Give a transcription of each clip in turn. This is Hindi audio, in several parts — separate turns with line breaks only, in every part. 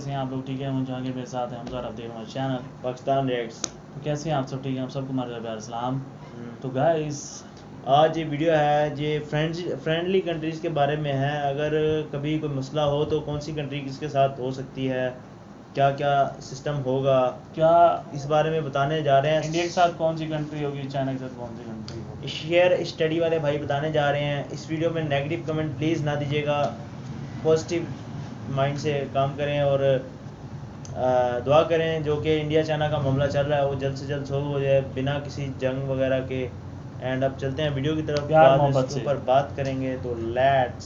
कैसे हैं आप लोग? ठीक है, मुझे आगे मेरे साथ है हमजा, आप देख हमारे चैनल
पाकिस्तान रिएक्ट्स।
तो कैसे हैं आप सब? ठीक है, हम सबको हमारा प्यार सलाम। तो गाइस
आज ये वीडियो है ये फ्रेंडली कंट्रीज़ के बारे में है। अगर कभी कोई मसला हो तो कौन सी कंट्री किसके साथ हो सकती है, क्या क्या सिस्टम होगा,
क्या
इस बारे में बताने जा रहे हैं।
इंडिया के साथ कौन सी कंट्री होगी, चाइना के साथ कौन सी कंट्री होगी,
शेयर स्टडी वाले भाई बताने जा रहे हैं। इस वीडियो में नेगेटिव कमेंट प्लीज़ ना दीजिएगा, पॉजिटिव माइंड से काम करें और दुआ करें जो कि इंडिया चाइना का मामला चल रहा है वो जल्द से जल्द सोल्व हो जाए बिना किसी जंग वगैरह के। एंड अब चलते हैं वीडियो की तरफ,
प्यार
बाद में
मोहब्बत
इसके
से।
ऊपर बात करेंगे। तो let's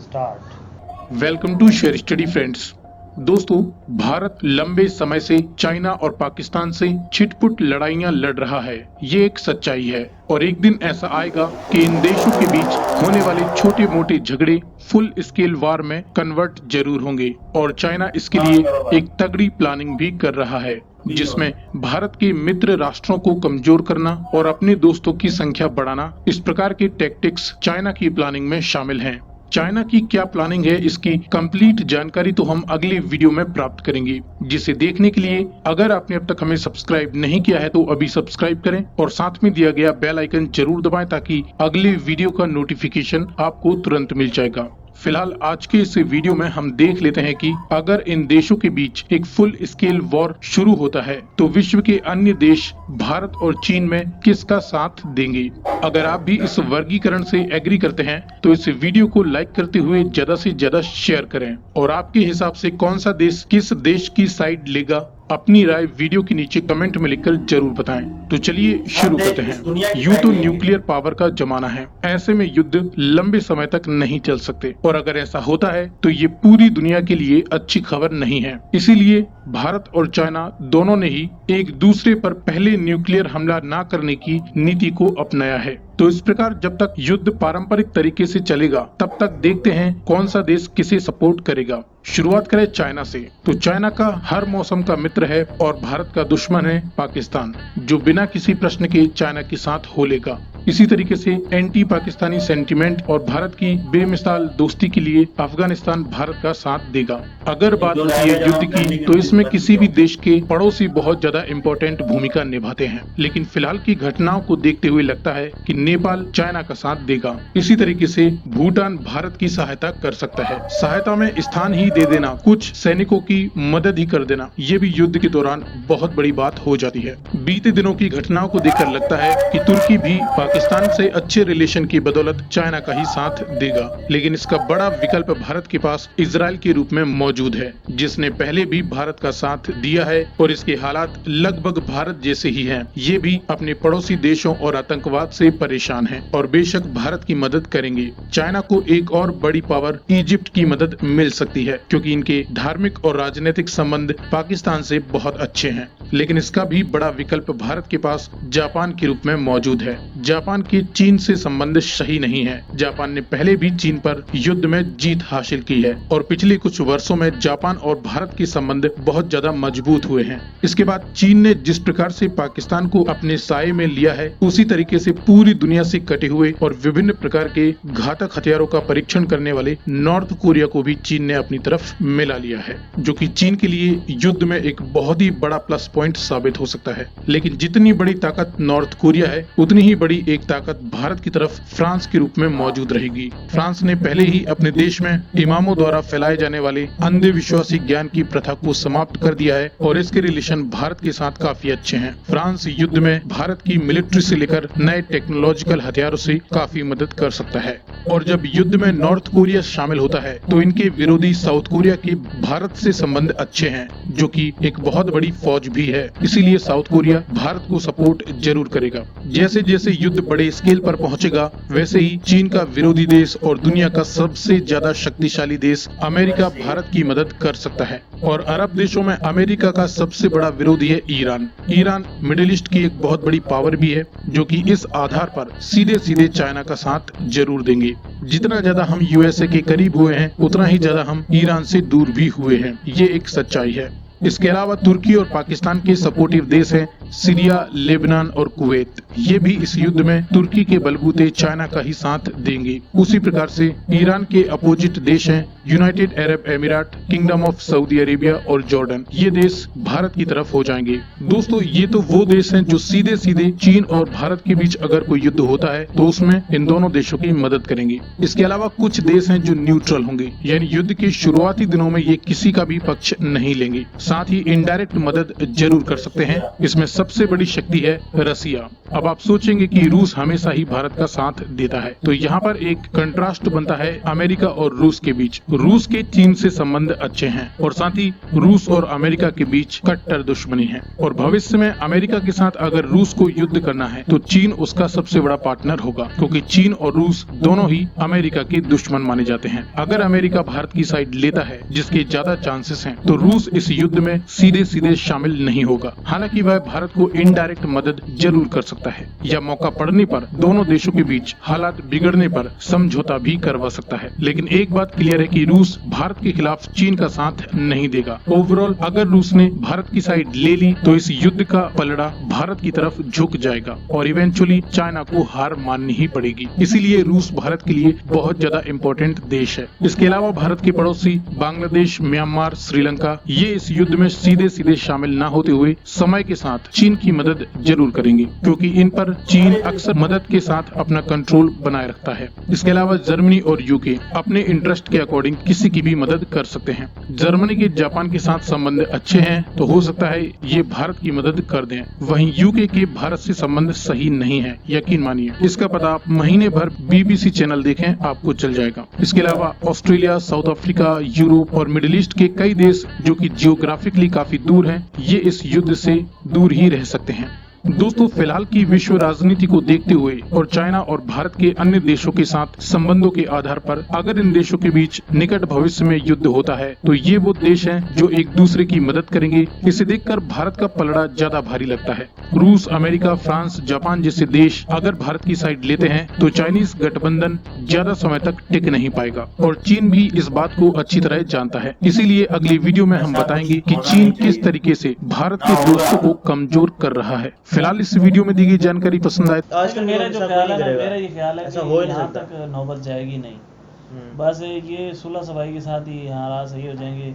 start.
Welcome to share study friends. दोस्तों, भारत लंबे समय से चाइना और पाकिस्तान से छिटपुट लड़ाइयां लड़ रहा है, ये एक सच्चाई है। और एक दिन ऐसा आएगा कि इन देशों के बीच होने वाले छोटे मोटे झगड़े फुल स्केल वार में कन्वर्ट जरूर होंगे। और चाइना इसके लिए एक तगड़ी प्लानिंग भी कर रहा है, जिसमें भारत के मित्र राष्ट्रों को कमजोर करना और अपने दोस्तों की संख्या बढ़ाना, इस प्रकार के टैक्टिक्स चाइना की प्लानिंग में शामिल हैं। चाइना की क्या प्लानिंग है, इसकी कंप्लीट जानकारी तो हम अगले वीडियो में प्राप्त करेंगे, जिसे देखने के लिए अगर आपने अब तक हमें सब्सक्राइब नहीं किया है तो अभी सब्सक्राइब करें और साथ में दिया गया बेल आइकन जरूर दबाएं ताकि अगले वीडियो का नोटिफिकेशन आपको तुरंत मिल जाएगा। फिलहाल आज के इस वीडियो में हम देख लेते हैं कि अगर इन देशों के बीच एक फुल स्केल वॉर शुरू होता है तो विश्व के अन्य देश भारत और चीन में किसका साथ देंगे। अगर आप भी इस वर्गीकरण से एग्री करते हैं तो इस वीडियो को लाइक करते हुए ज्यादा से ज्यादा शेयर करें। और आपके हिसाब से कौन सा देश किस देश की साइड लेगा, अपनी राय वीडियो के नीचे कमेंट में लिखकर जरूर बताएं। तो चलिए शुरू करते हैं। यूं तो न्यूक्लियर पावर का जमाना है, ऐसे में युद्ध लंबे समय तक नहीं चल सकते, और अगर ऐसा होता है तो ये पूरी दुनिया के लिए अच्छी खबर नहीं है। इसीलिए भारत और चाइना दोनों ने ही एक दूसरे पर पहले न्यूक्लियर हमला न करने की नीति को अपनाया है। तो इस प्रकार जब तक युद्ध पारंपरिक तरीके से चलेगा तब तक देखते हैं कौन सा देश किसे सपोर्ट करेगा। शुरुआत करें चाइना से। तो चाइना का हर मौसम का मित्र है और भारत का दुश्मन है पाकिस्तान, जो बिना किसी प्रश्न के चाइना के साथ हो लेगा। इसी तरीके से एंटी पाकिस्तानी सेंटीमेंट और भारत की बेमिसाल दोस्ती के लिए अफगानिस्तान भारत का साथ देगा। अगर बात होती है युद्ध की तो इसमें किसी भी देश के पड़ोसी बहुत ज्यादा इम्पोर्टेंट भूमिका निभाते हैं, लेकिन फिलहाल की घटनाओं को देखते हुए लगता है कि नेपाल चाइना का साथ देगा। इसी तरीके से भूटान भारत की सहायता कर सकता है। सहायता में स्थान ही दे देना, कुछ सैनिकों की मदद ही कर देना, ये भी युद्ध के दौरान बहुत बड़ी बात हो जाती है। बीते दिनों की घटनाओं को देखकर लगता है कि तुर्की भी पाकिस्तान से अच्छे रिलेशन की बदौलत चाइना का ही साथ देगा। लेकिन इसका बड़ा विकल्प भारत के पास इजराइल के रूप में मौजूद है, जिसने पहले भी भारत का साथ दिया है और इसके हालात लगभग भारत जैसे ही हैं। ये भी अपने पड़ोसी देशों और आतंकवाद से परेशान है और बेशक भारत की मदद करेंगे। चाइना को एक और बड़ी पावर इजिप्ट की मदद मिल सकती है, क्योंकि इनके धार्मिक और राजनीतिक संबंध पाकिस्तान से बहुत अच्छे हैं। लेकिन इसका भी बड़ा विकल्प भारत के पास जापान के रूप में मौजूद है। जापान के चीन से संबंध सही नहीं है। जापान ने पहले भी चीन पर युद्ध में जीत हासिल की है और पिछले कुछ वर्षों में जापान और भारत के संबंध बहुत ज्यादा मजबूत हुए हैं। इसके बाद चीन ने जिस प्रकार से पाकिस्तान को अपने साये में लिया है, उसी तरीके से पूरी दुनिया से कटे हुए और विभिन्न प्रकार के घातक हथियारों का परीक्षण करने वाले नॉर्थ कोरिया को भी चीन ने अपनी तरफ मिला लिया है, जो कि चीन के लिए युद्ध में एक बहुत ही बड़ा प्लस पॉइंट साबित हो सकता है। लेकिन जितनी बड़ी ताकत नॉर्थ कोरिया है, उतनी ही बड़ी एक ताकत भारत की तरफ फ्रांस के रूप में मौजूद रहेगी। फ्रांस ने पहले ही अपने देश में इमामों द्वारा फैलाए जाने वाले अंधविश्वासी ज्ञान की प्रथा को समाप्त कर दिया है और इसके रिलेशन भारत के साथ काफी अच्छे हैं। फ्रांस युद्ध में भारत की मिलिट्री से लेकर नए टेक्नोलॉजिकल हथियारों से काफी मदद कर सकता है। और जब युद्ध में नॉर्थ कोरिया शामिल होता है तो इनके विरोधी साउथ कोरिया के भारत से संबंध अच्छे हैं, जो कि एक बहुत बड़ी फौज भी है। इसीलिए साउथ कोरिया भारत को सपोर्ट जरूर करेगा। जैसे जैसे युद्ध बड़े स्केल पर पहुंचेगा, वैसे ही चीन का विरोधी देश और दुनिया का सबसे ज्यादा शक्तिशाली देश अमेरिका भारत की मदद कर सकता है। और अरब देशों में अमेरिका का सबसे बड़ा विरोधी है ईरान। ईरान मिडिल ईस्ट की एक बहुत बड़ी पावर भी है, जो कि इस आधार पर सीधे सीधे चाइना का साथ जरूर देंगे। जितना ज्यादा हम यूएसए के करीब हुए हैं, उतना ही ज्यादा हम ईरान से दूर भी हुए हैं। ये एक सच्चाई है। इसके अलावा तुर्की और पाकिस्तान के सपोर्टिव देश हैं सीरिया, लेबनान और कुवैत। ये भी इस युद्ध में तुर्की के बलबूते चाइना का ही साथ देंगे। उसी प्रकार से ईरान के अपोजिट देश हैं United Arab एमिरात, kingdom of Saudi Arabia और जॉर्डन, ये देश भारत की तरफ हो जाएंगे। दोस्तों, ये तो वो देश हैं जो सीधे सीधे चीन और भारत के बीच अगर कोई युद्ध होता है तो उसमें इन दोनों देशों की मदद करेंगे। इसके अलावा कुछ देश हैं जो न्यूट्रल होंगे, यानी युद्ध के शुरुआती दिनों में ये किसी का भी पक्ष नहीं लेंगे। साथ ही इनडायरेक्ट मदद जरूर कर सकते हैं। इसमें सबसे बड़ी शक्ति है रसिया। अब आप सोचेंगे कि रूस हमेशा ही भारत का साथ देता है, तो यहाँ पर एक कंट्रास्ट बनता है अमेरिका और रूस के बीच। रूस के चीन से संबंध अच्छे हैं और साथ ही रूस और अमेरिका के बीच कट्टर दुश्मनी है, और भविष्य में अमेरिका के साथ अगर रूस को युद्ध करना है तो चीन उसका सबसे बड़ा पार्टनर होगा, क्योंकि चीन और रूस दोनों ही अमेरिका के दुश्मन माने जाते हैं। अगर अमेरिका भारत की साइड लेता है, जिसके ज्यादा चांसेस हैं, तो रूस इस युद्ध में सीधे सीधे शामिल नहीं होगा। हालांकि वह भारत को इनडायरेक्ट मदद जरूर कर सकता है, या मौका पड़ने पर दोनों देशों के बीच हालात बिगड़ने पर समझौता भी करवा सकता है। लेकिन एक बात क्लियर है कि रूस भारत के खिलाफ चीन का साथ नहीं देगा। ओवरऑल अगर रूस ने भारत की साइड ले ली तो इस युद्ध का पलड़ा भारत की तरफ झुक जाएगा और इवेंचुअली चाइना को हार माननी ही पड़ेगी। इसीलिए रूस भारत के लिए बहुत ज्यादा इम्पोर्टेंट देश है। इसके अलावा भारत के पड़ोसी बांग्लादेश, म्यांमार, श्रीलंका, ये इस युद्ध में सीधे सीधे शामिल न होते हुए समय के साथ चीन की मदद जरूर करेंगे, क्योंकि इन पर चीन अक्सर मदद के साथ अपना कंट्रोल बनाए रखता है। इसके अलावा जर्मनी और यूके अपने इंटरेस्ट के अकॉर्डिंग किसी की भी मदद कर सकते हैं। जर्मनी के जापान के साथ संबंध अच्छे हैं तो हो सकता है ये भारत की मदद कर दें। वहीं यूके के भारत से संबंध सही नहीं है, यकीन मानिए। इसका पता आप महीने भर BBC चैनल देखें, आपको चल जाएगा। इसके अलावा ऑस्ट्रेलिया, साउथ अफ्रीका, यूरोप और मिडिल ईस्ट के कई देश जो कि जियोग्राफिकली काफी दूर हैं, ये इस युद्ध से दूर ही रह सकते हैं। दोस्तों, फिलहाल की विश्व राजनीति को देखते हुए और चाइना और भारत के अन्य देशों के साथ संबंधों के आधार पर अगर इन देशों के बीच निकट भविष्य में युद्ध होता है तो ये वो देश हैं जो एक दूसरे की मदद करेंगे। इसे देखकर भारत का पलड़ा ज्यादा भारी लगता है। रूस, अमेरिका, फ्रांस, जापान जैसे देश अगर भारत की साइड लेते हैं तो चाइनीज गठबंधन ज्यादा समय तक टिक नहीं पाएगा, और चीन भी इस बात को अच्छी तरह जानता है। इसीलिए अगली वीडियो में हम बताएंगे कि चीन किस तरीके से भारत के दोस्तों को कमजोर कर रहा है। फिलहाल इस वीडियो में दी गई जानकारी पसंद आए
आजकल
मेरा जो ख्याल है, मेरा ये ख्याल है
ऐसा
कि
हो ही नहीं
यहाँ
सकता।
तक नौबत जाएगी नहीं। बस ये सुलह सफाई के साथ ही हालात सही हो जाएंगे,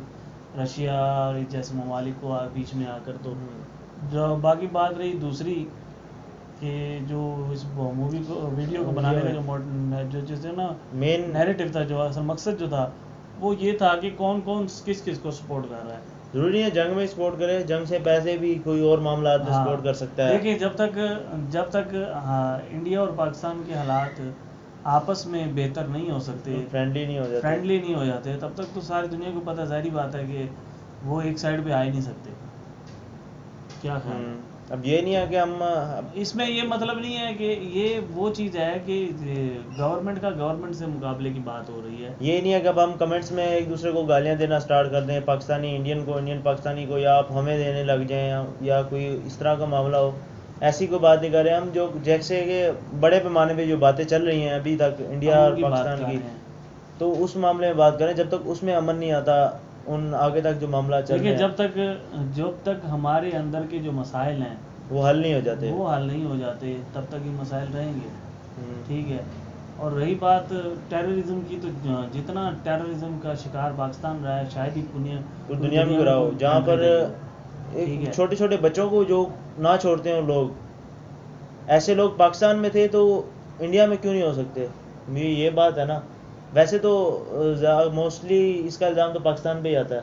रशिया और जैसे ममालिक को बीच में आकर। तो जो बाकी बात रही दूसरी कि जो इस मूवी को वीडियो को बनाने का जो जैसे ना
मेन
नैरेटिव था, जो असल मकसद जो था वो ये था कि कौन कौन किस किस को सपोर्ट कर रहा है।
जरूरी है जंग में सपोर्ट करे, जंग से पैसे भी कोई और मामला में सपोर्ट कर सकता है।
देखिए, जब तक इंडिया और पाकिस्तान के हालात आपस में बेहतर नहीं हो सकते,
फ्रेंडली नहीं हो जाते,
तब तक तो सारी दुनिया को पता, जाहिर बात है कि वो एक साइड पे आ ही नहीं सकते। क्या ख्याल है?
अब ये नहीं है कि हम
इसमें ये मतलब नहीं है कि ये वो चीज़ है कि गवर्नमेंट से मुकाबले की बात हो रही है।
ये नहीं है कि अब हम कमेंट्स में एक दूसरे को गालियां देना स्टार्ट कर दें, पाकिस्तानी इंडियन को, इंडियन पाकिस्तानी को, या आप हमें देने लग जाएं, या कोई इस तरह का मामला हो। ऐसी कोई बात नहीं कर रहे हम। जो जैसे कि बड़े पैमाने पे जो बातें चल रही हैं अभी तक इंडिया और पाकिस्तान की, तो उस मामले में बात करें। जब तक उसमें अमन नहीं आता, उन आगे तक जो मामला चल रहा है,
जब तक हमारे अंदर के जो मसाइल हैं
वो हल नहीं हो जाते, तब तक ये मसाइल रहेंगे।
ठीक है। और रही बात टेररिज्म की, तो जितना टेररिज्म का शिकार पाकिस्तान रहा है, शायद ही
दुनिया में रहा हो, जहाँ पर एक छोटे छोटे बच्चों को जो ना छोड़ते हैं लोग, ऐसे लोग पाकिस्तान में थे तो इंडिया में क्यों नहीं हो सकते? ये बात है ना। वैसे तो मोस्टली इसका इल्ज़ाम तो पाकिस्तान पे ही आता है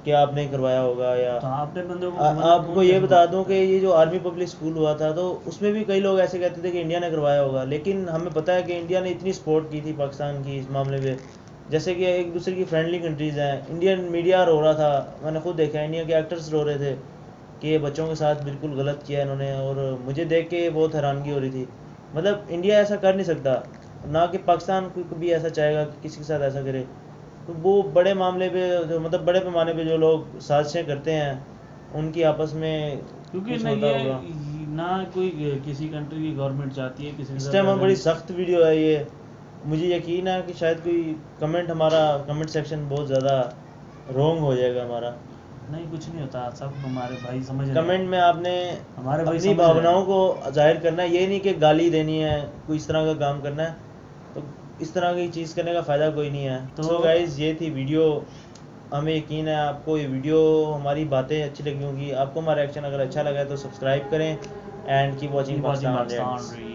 कि आप नहीं करवाया होगा, या
तो आपने बंदों को
आपको ये बता दूं कि ये जो आर्मी पब्लिक स्कूल हुआ था, तो उसमें भी कई लोग ऐसे कहते थे कि इंडिया ने करवाया होगा, लेकिन हमें पता है कि इंडिया ने इतनी सपोर्ट की थी पाकिस्तान की इस मामले में। जैसे कि एक दूसरे की फ्रेंडली कंट्रीज़ हैं। इंडियन मीडिया रो रहा था, मैंने खुद देखा, इंडिया के एक्टर्स रो रहे थे कि ये बच्चों के साथ बिल्कुल गलत किया इन्होंने, और मुझे देख के बहुत हैरानगी हो रही थी। मतलब इंडिया ऐसा कर नहीं सकता, ना कि पाकिस्तान को भी ऐसा चाहेगा कि किसी के साथ ऐसा करे। तो वो बड़े मामले पे जो मतलब बड़े पैमाने पे जो लोग साजिशें करते हैं, उनकी आपस में
क्योंकि ना कोई किसी कंट्री की गवर्नमेंट चाहती है किसी।
इस टाइम बड़ी सख्त वीडियो है ये। मुझे यकीन है कि शायद कोई कमेंट सेक्शन बहुत ज़्यादा रोंग हो जाएगा हमारा।
नहीं, कुछ नहीं होता, सब हमारे भाई समझ रहे हैं।
कमेंट में आपने
हमारे भाई
अपनी भावनाओं को जाहिर करना है, ये नहीं कि गाली देनी है, कोई इस तरह का काम करना है। तो इस तरह की चीज़ करने का फ़ायदा कोई नहीं है।
तो
तो गाइज़ ये थी वीडियो। हमें यकीन है आपको ये वीडियो हमारी बातें अच्छी लगी होंगी। आपको हमारा एक्शन अगर अच्छा लगा है तो सब्सक्राइब करें and keep watching
Keep watching
Pakistan
Pakistan
Reacts।
Reacts.